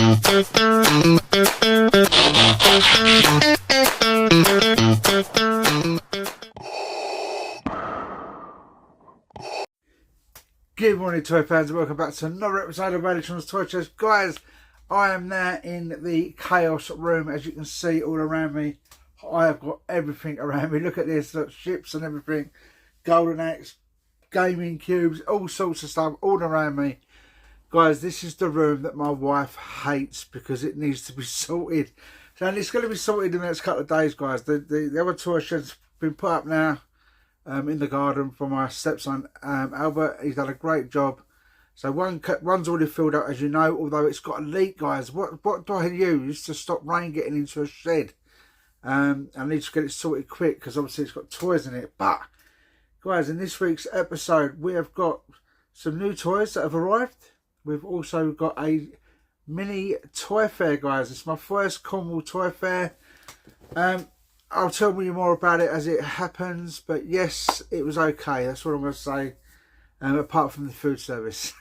Good morning, toy fans, and welcome back to another episode of Electrons Toy Show. Guys, I am now in the chaos room. As you can see all around me, I have got everything around me. Look at this, look, ships and everything, golden axe, gaming cubes, all sorts of stuff all around me. Guys, this is the room that my wife hates because it needs to be sorted. So, and it's going to be sorted in the next couple of days, guys. The other toy shed's been put up now. In the garden for my stepson Albert. He's done a great job. So one's already filled up, as you know, although it's got a leak, guys. What do I use to stop rain getting into a shed? I need to get it sorted quick because obviously it's got toys in it. But guys, in this week's episode we have got some new toys that have arrived. We've also got a mini toy fair, guys. It's my first Cornwall toy fair. I'll tell you more about it as it happens, but yes, it was okay. That's what I'm going to say, apart from the food service.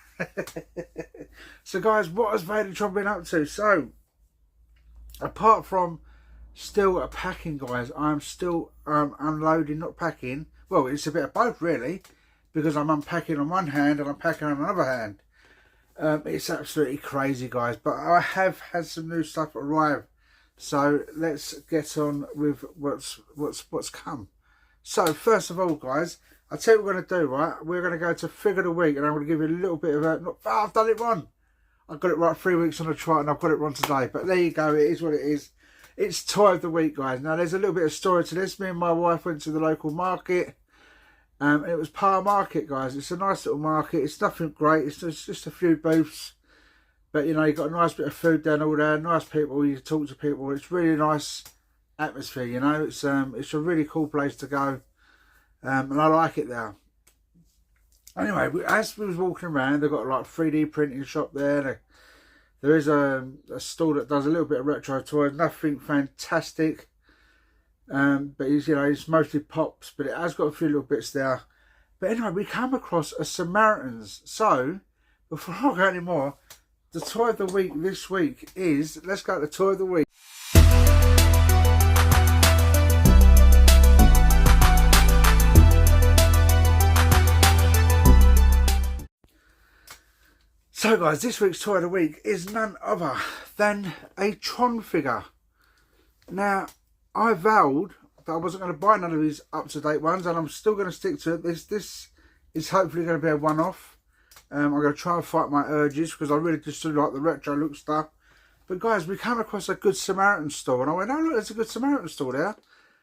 So guys, what has Vadertron been up to? So, apart from still packing, guys, I'm still unloading, not packing. Well, it's a bit of both, really, because I'm unpacking on one hand and I'm packing on another hand. It's absolutely crazy, guys, but I have had some new stuff arrive. So let's get on with what's come. So first of all, guys, I'll tell you what we're going to do, right? We're going to go to Figure of the Week, and I'm going to give you a little bit of a... I've done it wrong. I got it right 3 weeks on the trot, and I've got it wrong today. But there you go. It is what it is. It's Toy of the Week, guys. Now, there's a little bit of story to this. Me and my wife went to the local market. And it was Par Market, guys. It's a nice little market. It's nothing great. It's just a few booths. But, you know, you've got a nice bit of food down all there, nice people, you can talk to people. It's really nice atmosphere, you know. It's a really cool place to go. And I like it there. Anyway, as we was walking around, they've got like a 3D printing shop there. There is a store that does a little bit of retro toys, nothing fantastic. But it's, you know, it's mostly pops, but it has got a few little bits there. But anyway, we come across a Samaritans. So, before I go any more, the toy of the week this week is, let's go to the toy of the week. So guys, this week's toy of the week is none other than a Tron figure. Now, I vowed that I wasn't going to buy none of these up-to-date ones, and I'm still going to stick to it. This is hopefully going to be a one-off. I'm going to try and fight my urges because I really just do like the retro look stuff. But guys, we came across a Good Samaritan store, and I went, oh look, there's a Good Samaritan store there.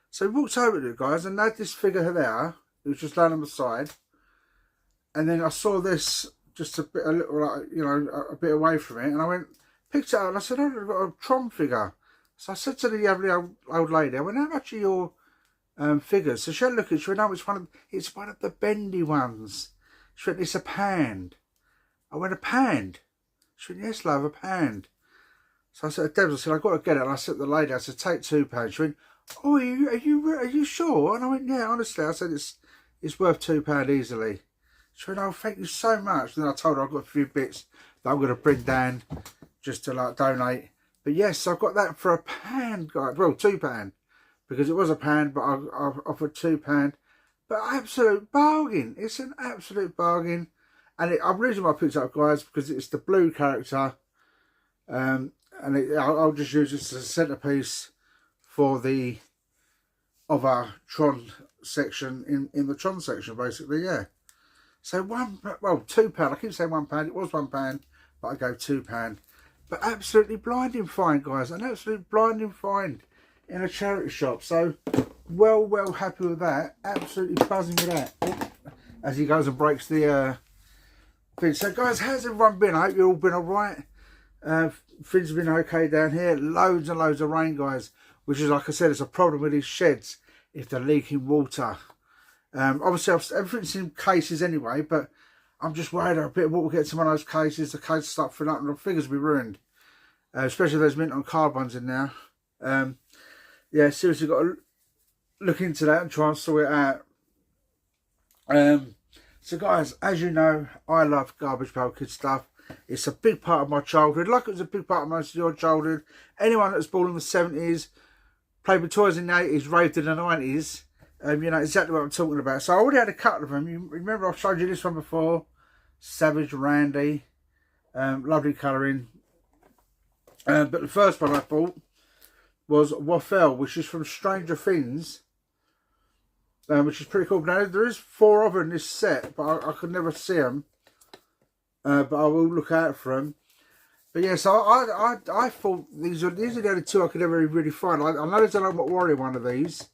So we walked over to it, guys, and had this figure there. It was just laying on the side. And then I saw this just a little, like, you know, a bit away from it. And I went, picked it up, and I said, oh, I've got a Tron figure. So I said to the lovely old lady, I went, how much are your figures? So she had a look at it, she went, no, it's one of the bendy ones. She went, it's a pound. I went, a pound? She went, yes, love, a pound. So I said, Debs, I said, I've got to get it. And I said to the lady, I said, take £2. She went, oh, are you sure? And I went, yeah, honestly. I said, it's worth £2 easily. She went, oh, thank you so much. And then I told her I've got a few bits that I'm going to bring down just to like donate. But yes, I've got that for a pound, guys. Well, £2. Because it was a pound, but I offered £2. But absolute bargain. It's an absolute bargain. And I'm reason why I picked it up, guys, because it's the blue character. And I'll just use this as a centerpiece for the other Tron section, in the Tron section, basically, yeah. So £2. I keep saying £1. It was £1, but I go £2. But absolutely blinding find, guys. An absolute blinding find in a charity shop. So well happy with that. Absolutely buzzing with that. As he goes and breaks the thing. So guys, how's everyone been? I hope you've all been alright. Things have been okay down here. Loads and loads of rain, guys, which is, like I said, it's a problem with these sheds if they're leaking water. Obviously everything's in cases anyway, but I'm just worried a bit what will get to one of those cases. The cases start filling up and the figures will be ruined, especially if there's mint on card ones in there. Yeah, seriously, got to look into that and try and sort it out. So guys, as you know, I love Garbage Pail Kids stuff. It's a big part of my childhood, like it was a big part of most of your childhood. Anyone that was born in the 70s, played with toys in the 80s, raved in the 90s, you know exactly what I'm talking about. So I already had a couple of them. You remember I showed you this one before, Savage Randy, lovely colouring. But the first one I bought was Waffle, which is from Stranger Things, which is pretty cool. Now there is 4 of them in this set, but I could never see them. But I will look out for them. But yeah, so I thought these are the only 2 I could ever really find. I know there's an Ultimate Warrior one of these,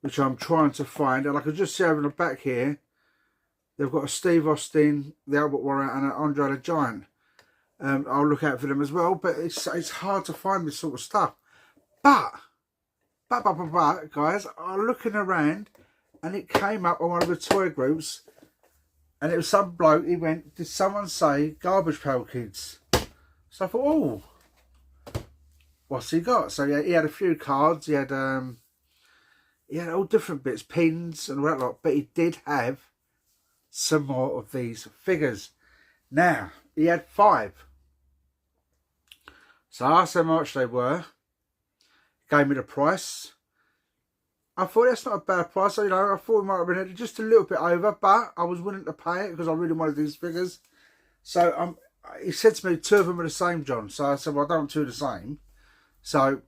which I'm trying to find, and I could just see over the back here, they've got a Steve Austin, the Ultimate Warrior, and an Andre the Giant. I'll look out for them as well, but it's hard to find this sort of stuff. But guys, I'm looking around, and it came up on one of the toy groups, and it was some bloke. He went, "Did someone say Garbage Pail Kids?" So I thought, oh, what's he got? So yeah, he had a few cards. He had all different bits, pins and all that lot. But he did have some more of these figures. Now he had 5. So I asked how much they were. Gave me the price. I thought that's not a bad price. You know, I thought it might have been just a little bit over, but I was willing to pay it because I really wanted these figures. So he said to me 2 of them are the same, John. So I said, well, I don't want 2 the same. So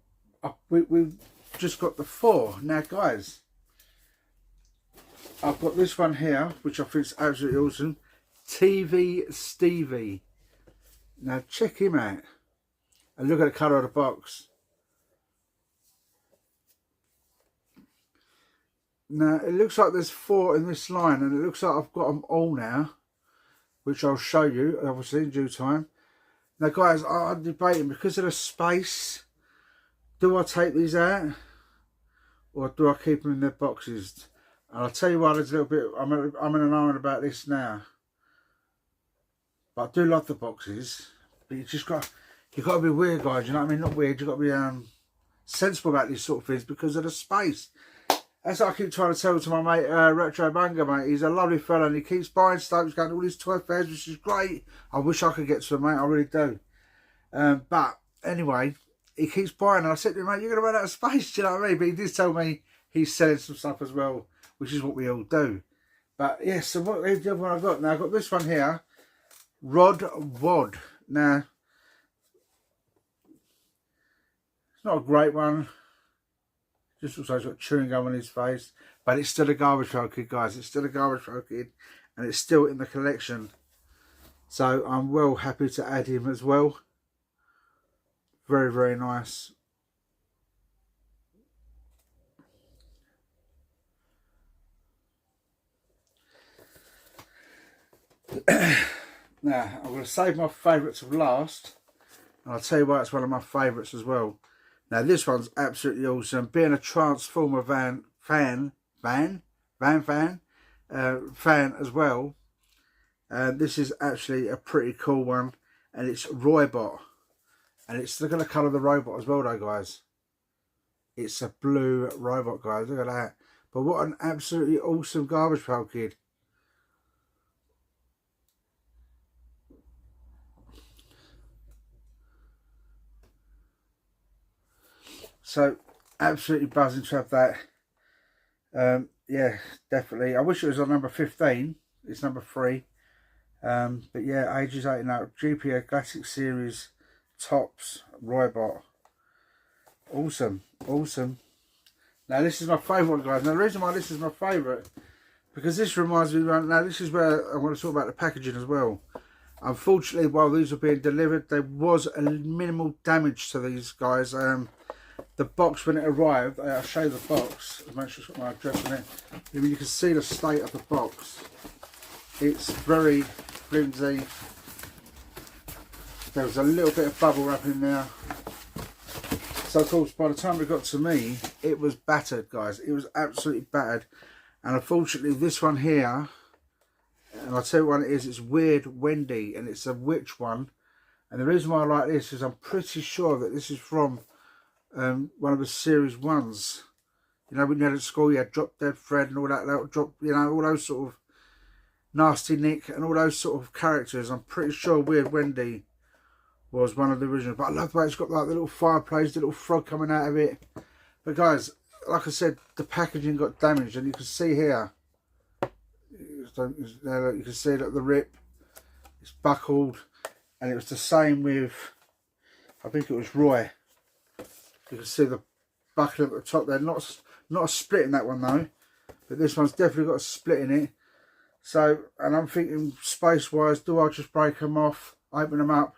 we've just got the 4. Now, guys, I've got this one here, which I think is absolutely awesome. TV Stevie. Now, check him out. And look at the colour of the box. Now, it looks like there's 4 in this line, and it looks like I've got them all now, which I'll show you, obviously, in due time. Now, guys, I'm debating, because of the space, do I take these out, or do I keep them in their boxes? And I'll tell you what, there's a little bit, I'm in an iron about this now. But I do love the boxes, but you've got to be weird, guys, you know what I mean? Not weird, you've got to be sensible about these sort of things because of the space. That's what I keep trying to tell to my mate, Retro Banger, mate. He's a lovely fella and he keeps buying stuff. He's going to all these toy fairs, which is great. I wish I could get to him, mate. I really do. But anyway, he keeps buying. And I said to him, mate, you're going to run out of space. Do you know what I mean? But he did tell me he's selling some stuff as well, which is what we all do. But yes, yeah, so what the other one I've got? Now, I've got this one here, Rod Wad. Now, it's not a great one. Just looks like he's got chewing gum on his face. But it's still a Garbage Pail Kid, guys. It's still a Garbage Pail Kid. And it's still in the collection. So I'm well happy to add him as well. Very, very nice. Now, I'm going to save my favourites of last. And I'll tell you why it's one of my favourites as well. Now this one's absolutely awesome. Being a Transformer fan as well. This is actually a pretty cool one, and it's Roybot, and it's look at the colour of the robot as well, though, guys. It's a blue robot, guys. Look at that. But what an absolutely awesome Garbage Pail Kid. So, absolutely buzzing to have that. Yeah, definitely. I wish it was on number 15. It's number 3. But yeah, ages 8 now. GPA Classic Series Tops Roybot. Awesome. Awesome. Now, this is my favourite one, guys. Now, the reason why this is my favourite, because this reminds me, now this is where I want to talk about the packaging as well. Unfortunately, while these were being delivered, there was a minimal damage to these guys. The box, when it arrived, I'll show you the box, make sure it's got my address on it. I mean, you can see the state of the box. It's very flimsy. There was a little bit of bubble wrap in there. So of course, by the time it got to me, it was battered, guys. It was absolutely battered. And unfortunately, this one here, and I'll tell you what it is, it's Weird Wendy, and it's a witch one. And the reason why I like this is I'm pretty sure that this is from one of the series 1s. You know, when you had at school, you had Drop Dead Fred and all that, drop, you know, all those sort of Nasty Nick and all those sort of characters. I'm pretty sure Weird Wendy was one of the originals. But I love the way it's got like the little fireplace, the little frog coming out of it. But guys, like I said, the packaging got damaged, and you can see here, you can see that the rip, it's buckled, and it was the same with, I think it was Roy. You can see the buckle at the top there, not a split in that one though, but this one's definitely got a split in it. So, and I'm thinking space wise, do I just break them off, open them up?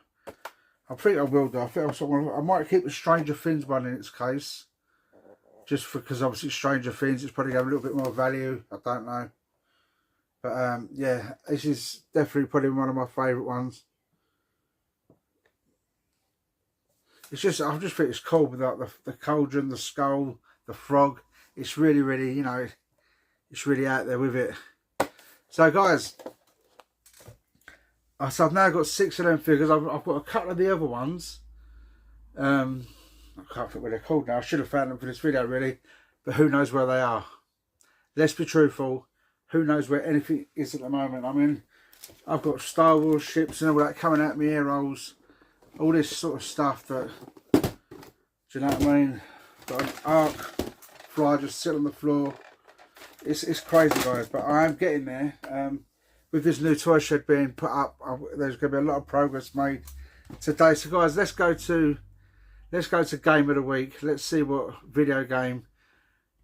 I think I will do. I think I might keep the Stranger Things one in its case, just because obviously Stranger Things, it's probably got a little bit more value. I don't know, but yeah, this is definitely probably one of my favourite ones. It's just, I just think it's cool with like the cauldron, the skull, the frog. It's really, really, you know, it's really out there with it. So guys, so I've now got 6 of them figures. I've got a couple of the other ones. I can't think what they're called now. I should have found them for this video really, but who knows where they are. Let's be truthful. Who knows where anything is at the moment. I mean, I've got Star Wars ships and all that coming out my ear holes. All this sort of stuff that, do you know what I mean? Got an arc fly just sit on the floor. It's crazy guys, but I am getting there. With this new toy shed being put up, there's going to be a lot of progress made today. So guys, let's go to game of the week. Let's see what video game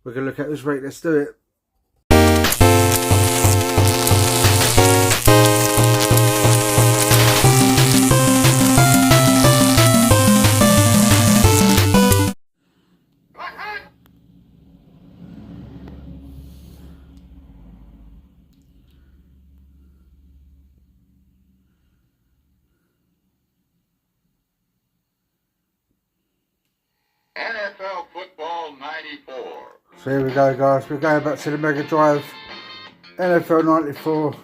we're going to look at this week. Let's do it. NFL Football 94. So here we go guys, we're going back to the Mega Drive. NFL 94.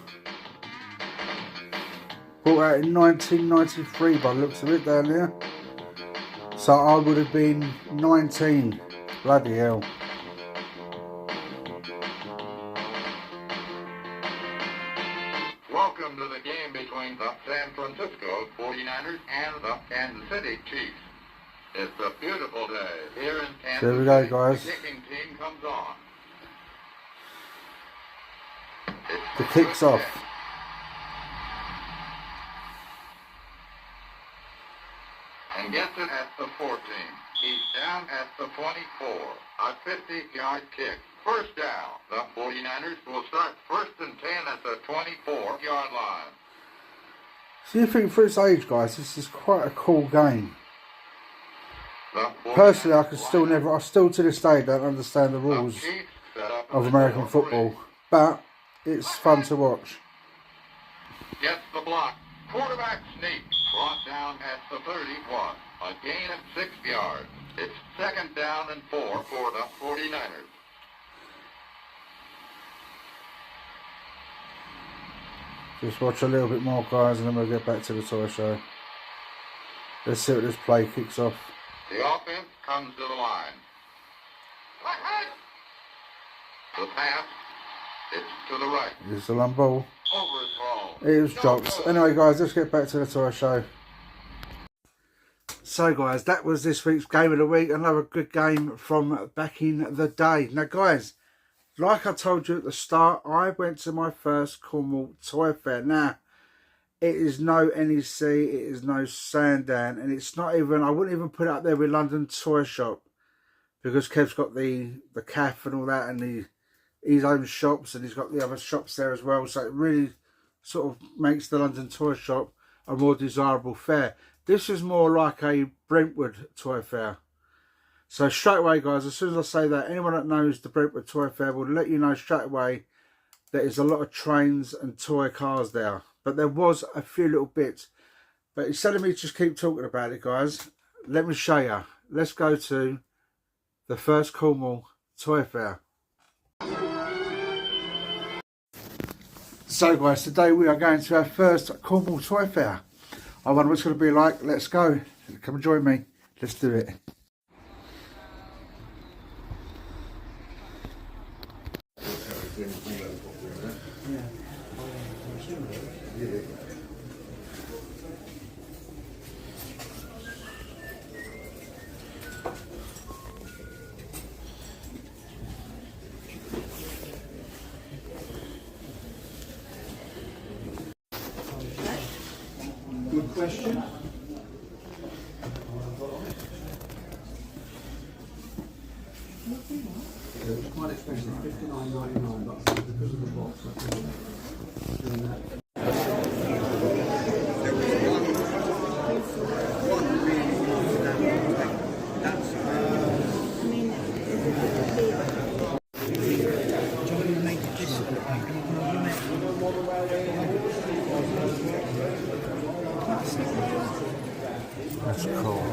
Brought out in 1993 by the looks of it down here. So I would have been 19. Bloody hell. Welcome to the game between the San Francisco 49ers and the Kansas City Chiefs. It's a beautiful day here in Kansas. So here we go guys. The kicking team comes on. The kick's off. And gets it at the 14. He's down at the 24. A 50-yard kick. First down. The 49ers will start 1st and 10 at the 24-yard line. So you think for its age guys, this is quite a cool game. Personally, I still to this day don't understand the rules of American football, but it's fun to watch. Gets the block. Quarterback sneak. Brought down at the 31. A gain of 6 yards. It's 2nd down and 4 for the 49ers. Just watch a little bit more guys and then we'll get back to the toy show. Let's see what this play kicks off. The offense comes to the line. The pass, it's to the right. It's a long ball. Overthrow. It was dropped. Anyway guys, let's get back to the toy show. So guys, that was this week's game of the week. Another good game from back in the day. Now guys, like I told you at the start, I went to my first Cornwall Toy Fair. Now, it is no NEC, it is no Sandown, and it's not even, I wouldn't even put it up there with London Toy Shop, because Kev's got the cafe and all that, and his own shops, and he's got the other shops there as well, so it really sort of makes the London Toy Shop a more desirable fair. This is more like a Brentwood Toy Fair. So straight away guys, as soon as I say that, anyone that knows the Brentwood Toy Fair will let you know straight away there is a lot of trains and toy cars there. But there was a few little bits. But instead of me just keep talking about it guys, let me show you. Let's go to the first Cornwall Toy Fair. So guys, today we are going to our first Cornwall Toy Fair. I wonder what it's going to be like. Let's go. Come and join me. Let's do it. question. It was quite expensive, £59.99, but because of the box, I think doing that. That's cool.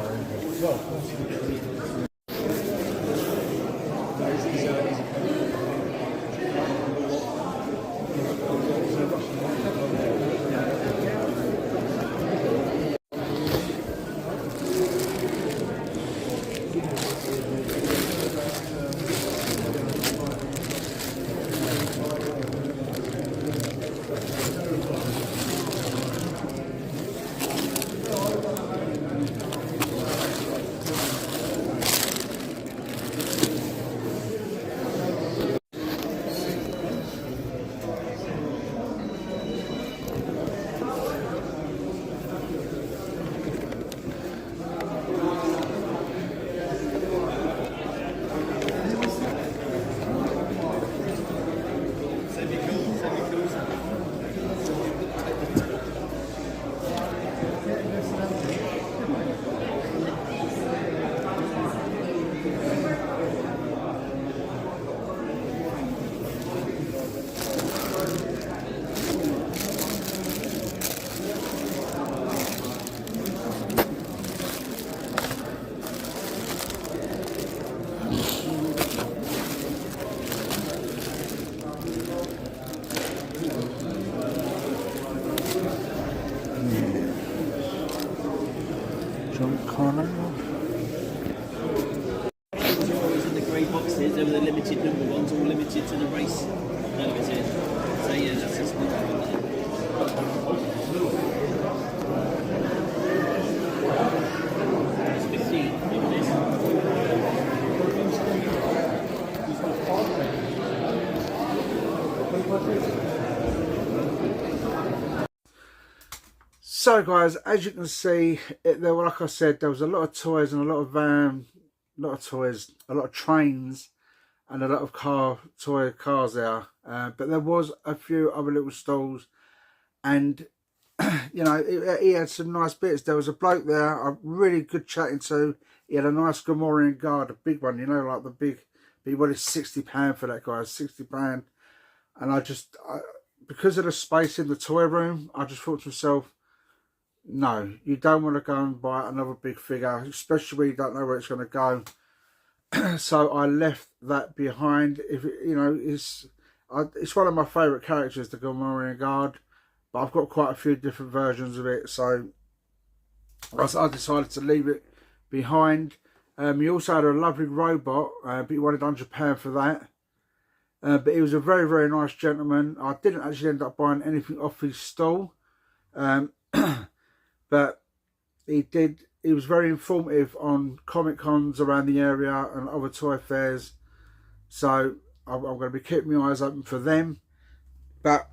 Cornwall. In the grey boxes, they were the limited number ones, all limited to the race. Limited. So yeah, that's just one there. It's 15. Look at this. So guys, as you can see, there were, like I said, there was a lot of toys and a lot of a lot of trains and a lot of toy cars there. But there was a few other little stalls, and you know, he had some nice bits. There was a bloke there, a really good chatting to. He had a nice Gomorian guard, a big one, you know, like the big. He wanted £60 for that guy, £60, and because of the space in the toy room, I just thought to myself, no, you don't want to go and buy another big figure, especially when you don't know where it's going to go. So I left that behind. If you know, it's one of my favourite characters, the Gomorian Guard, but I've got quite a few different versions of it, so I decided to leave it behind. He also had a lovely robot, but he wanted £100 for that. But he was a very, very nice gentleman. I didn't actually end up buying anything off his stall. But he was very informative on Comic Cons around the area and other toy fairs. So I'm going to be keeping my eyes open for them. But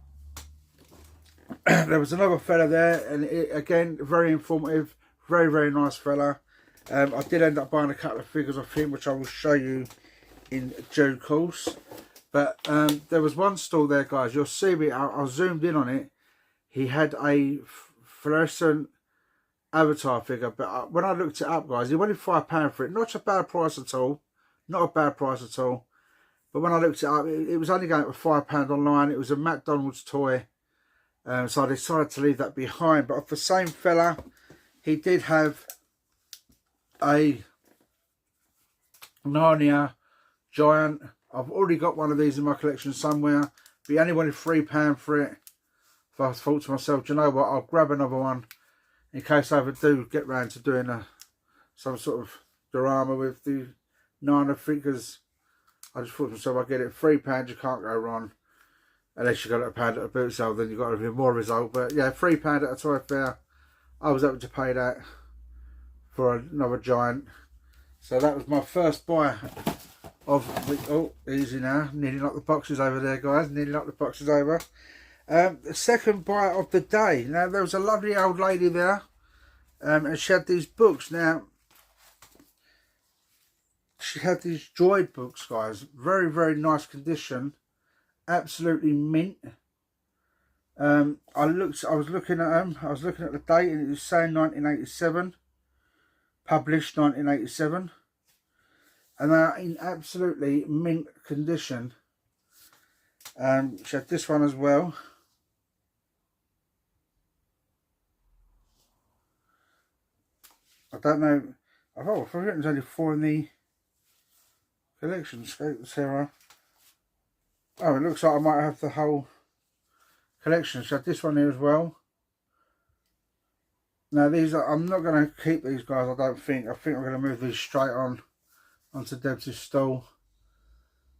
there was another fella there, and again, very informative, very, very nice fella. I did end up buying a couple of figures off him, which I will show you in due course. But there was one stall there, guys. You'll see me, I zoomed in on it. He had a fluorescent Avatar figure, but when I looked it up, guys, he wanted £5 for it. Not a bad price at all, not a bad price at all. But when I looked it up, it was only going for £5 online. It was a McDonald's toy, so I decided to leave that behind. But the same fella, he did have a Narnia giant. I've already got one of these in my collection somewhere, but he only wanted £3 for it. So I thought to myself, do you know what, I'll grab another one in case I ever do get round to doing some sort of drama with the Narnia figures. I just thought to myself, I'll get it £3, you can't go wrong. Unless you got it a pound at a boot sale, then you've got a bit more result. But yeah, £3 at a toy fair. I was able to pay that for another giant. So that was my first buy of the, oh, easy now, nearly knocked the boxes over there, guys, nearly knocked the boxes over. The second buy of the day. Now, there was a lovely old lady there. And she had these books. Now, she had these Droid books, guys. Very, very nice condition. Absolutely mint. I was looking at them. I was looking at the date, and it was saying 1987. Published 1987. And they are in absolutely mint condition. She had this one as well. I don't know. I thought there's only 4 in the collection. Sarah. Oh, it looks like I might have the whole collection. So this one here as well. Now these are, I'm not going to keep these guys. I don't think. I think I'm going to move these straight onto Deb's stall.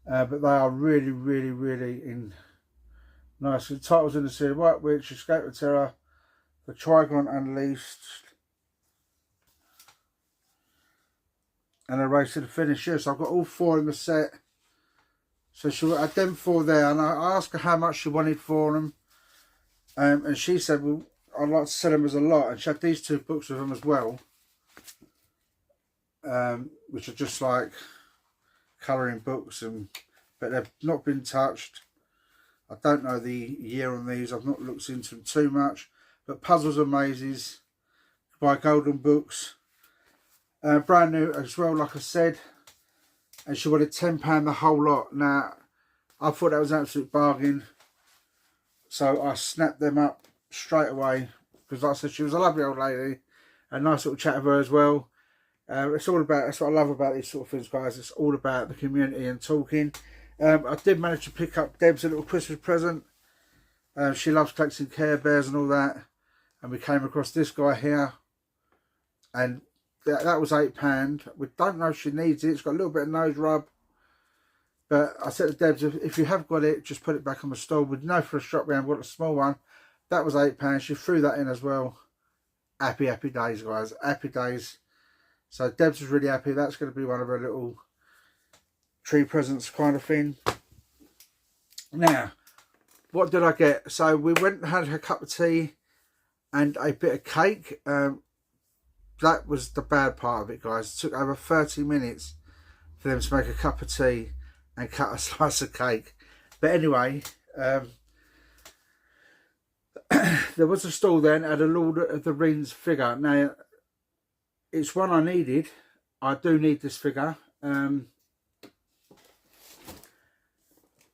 But they are really, really, really in nice. The titles in the series: White Witch, Escape the Terror, The Trigon Unleashed, and A Race to the Finish. Yes, I've got all 4 in the set. So she had them 4 there, and I asked her how much she wanted for them, and she said, "Well, I'd like to sell them as a lot." And she had these 2 books with them as well, which are just like colouring books, but they've not been touched. I don't know the year on these. I've not looked into them too much, but Puzzles and Mazes by Golden Books. Brand new as well, like I said, and she wanted £10 the whole lot. Now, I thought that was an absolute bargain, so I snapped them up straight away, because like I said, she was a lovely old lady, a nice little chat with her as well. It's all about, that's what I love about these sort of things, guys. It's all about the community and talking. I did manage to pick up Deb's a little Christmas present. She loves collecting Care Bears and all that, and we came across this guy here, and that was £8. We don't know if she needs it. It's got a little bit of nose rub, but I said to Debs, if you have got it, just put it back on the stall. We know for a shop we haven't got a small one. That was £8. She threw that in as well. Happy, happy days, guys. Happy days. So Debs was really happy. That's going to be one of her little tree presents kind of thing. Now, what did I get? So we went and had a cup of tea and a bit of cake. That was the bad part of it, guys. It took over 30 minutes for them to make a cup of tea and cut a slice of cake. But anyway, there was a stall then at a Lord of the Rings figure. Now, it's one I needed. I do need this figure.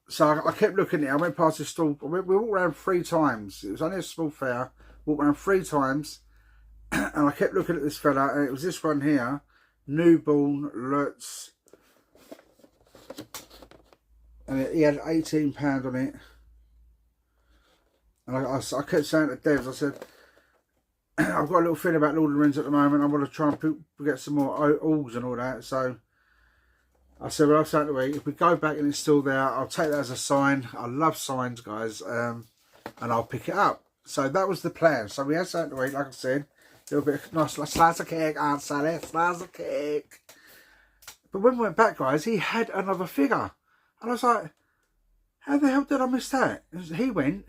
So I kept looking at it. I went past the stall. We walked around 3 times. It was only a small fair. Walked around 3 times. And I kept looking at this fella. And it was this one here. Newborn Lutz. And he had £18 on it. And I kept saying to Devs, I said, I've got a little feeling about Lord of the Rings at the moment. I want to try and get some more orgs and all that. So I said, well, I was saying to if we go back and it's still there, I'll take that as a sign. I love signs, guys. And I'll pick it up. So that was the plan. So we had something to eat, like I said. A little bit of nice slice of cake, Aunt Sally, slice of cake. But when we went back, guys, he had another figure. And I was like, how the hell did I miss that? He went,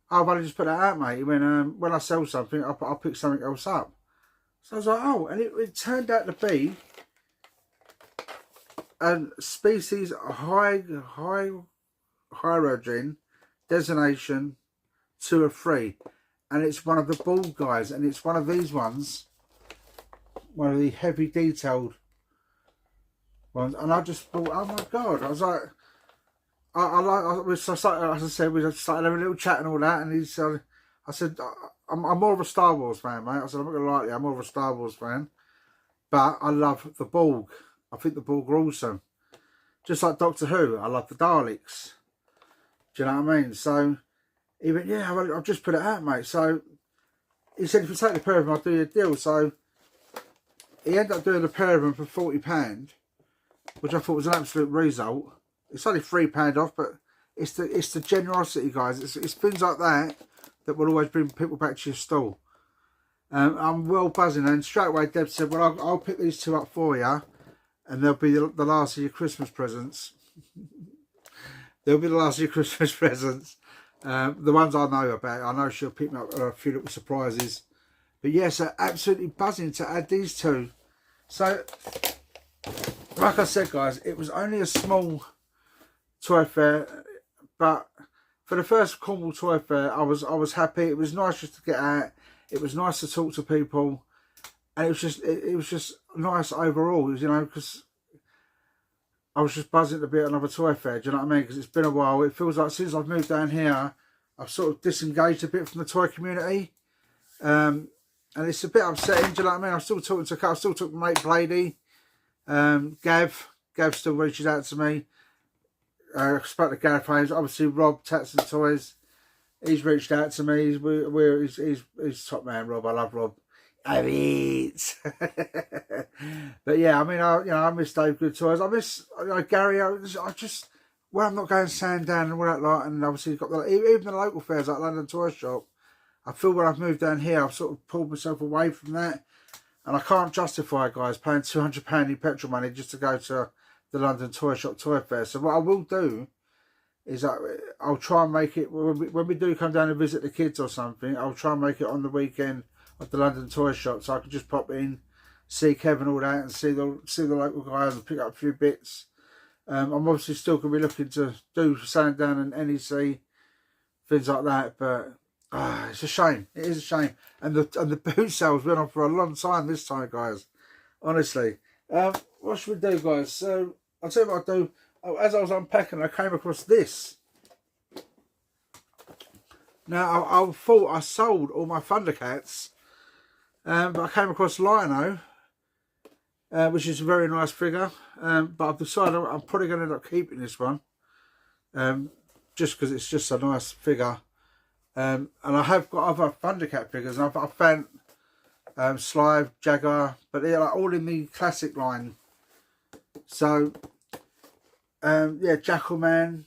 oh, well, I just put that out, mate. He went, when I sell something, I'll pick something else up. So I was like, oh, and it turned out to be a species hydrogen designation 2 of 3. And it's one of the bald guys, and it's one of these ones, one of the heavy detailed ones. And I just thought, oh my god! I was like, as I said, we started having a little chat and all that. And I said, I'm more of a Star Wars fan, mate. I said, I'm not gonna lie to you, I'm more of a Star Wars fan, but I love the Borg. I think the Borg are awesome, just like Doctor Who. I love the Daleks. Do you know what I mean? So he went, yeah, I've just put it out, mate. So he said, if you take the pair of them, I'll do you a deal. So he ended up doing a pair of them for £40, which I thought was an absolute result. It's only £3 off, but it's the generosity, guys. It's things like that that will always bring people back to your stall. I'm well buzzing, and straight away Deb said, well, I'll pick these 2 up for you, and they'll be the last of your Christmas presents. They'll be the last of your Christmas presents. The ones I know about. I know she'll pick me up a few little surprises But yes, absolutely buzzing to add these two. So, like I said, guys, it was only a small toy fair, but for the first Cornwall toy fair, I was happy. It was nice just to get out. It was nice to talk to people, and it was just nice overall. You know, because I was just buzzing to be at another toy fair. Do you know what I mean? Because it's been a while. It feels like since I've moved down here, I've sort of disengaged a bit from the toy community. And it's a bit upsetting, do you know what I mean? I'm still talking to, I still talk to mate Blady, Gav still reaches out to me. I spoke to Gav Hayes, obviously Rob, Tats and Toys, he's reached out to me. He's top man, Rob. I love Rob. I mean, but yeah, I mean, I miss Dave Good Toys. I miss Gary. I just, when I'm not going Sandown and all that lot, and obviously got the, even the local fairs like London Toy Shop. I feel when I've moved down here, I've sort of pulled myself away from that. And I can't justify, guys, paying £200 in petrol money just to go to the London Toy Shop Toy Fair. So what I will do is I'll try and make it, when we do come down and visit the kids or something, I'll try and make it on the weekend of the London Toy Shop. So I can just pop in, see Kevin all that, and see the local guys and pick up a few bits. I'm obviously still going to be looking to do Sandown and NEC, things like that, but... it's a shame. It is a shame. And the boot sales went on for a long time this time, guys. Honestly. What should we do, guys? So, I'll tell you what I'll do. As I was unpacking, I came across this. Now, I thought I sold all my Thundercats. But I came across Lionel, which is a very nice figure. But I've decided I'm probably going to end up keeping this one. Just because it's just a nice figure. And I have got other Thundercat figures, and I've found Slive, Jaguar, but they're like all in the classic line. So yeah, Jackalman,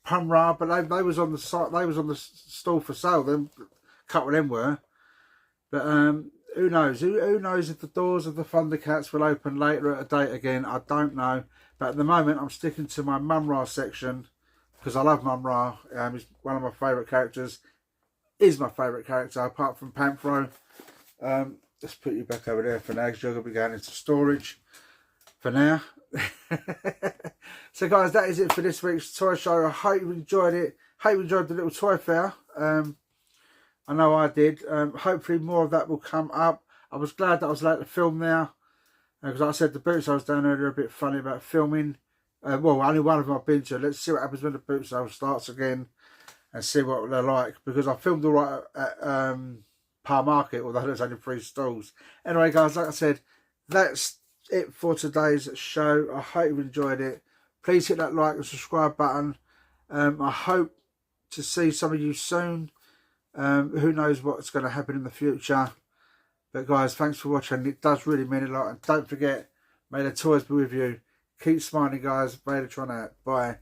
Pumra, but they was on the site, they was on the stall for sale. Them, a couple of them were, but who knows? Who knows if the doors of the Thundercats will open later at a date again? I don't know. But at the moment, I'm sticking to my Mumra section. Because I love Mumra, he's one of my favourite characters. Is my favourite character, apart from Panthro. Let's put you back over there for now, because you're going to be going into storage for now. So guys, that is it for this week's toy show. I hope you enjoyed it. Hope you enjoyed the little toy fair. I know I did. Hopefully more of that will come up. I was glad that I was allowed to film now. Because like I said, the boots I was down earlier are a bit funny about filming. Well, only one of them I've been to. Let's see what happens when the boot sale starts again and see what they're like. Because I filmed all right at Par Market, although there's only 3 stalls. Anyway, guys, like I said, that's it for today's show. I hope you enjoyed it. Please hit that like and subscribe button. I hope to see some of you soon. Who knows what's going to happen in the future. But, guys, thanks for watching. It does really mean a lot. And don't forget, may the toys be with you. Keep smiling, guys. Vadertron out. Bye.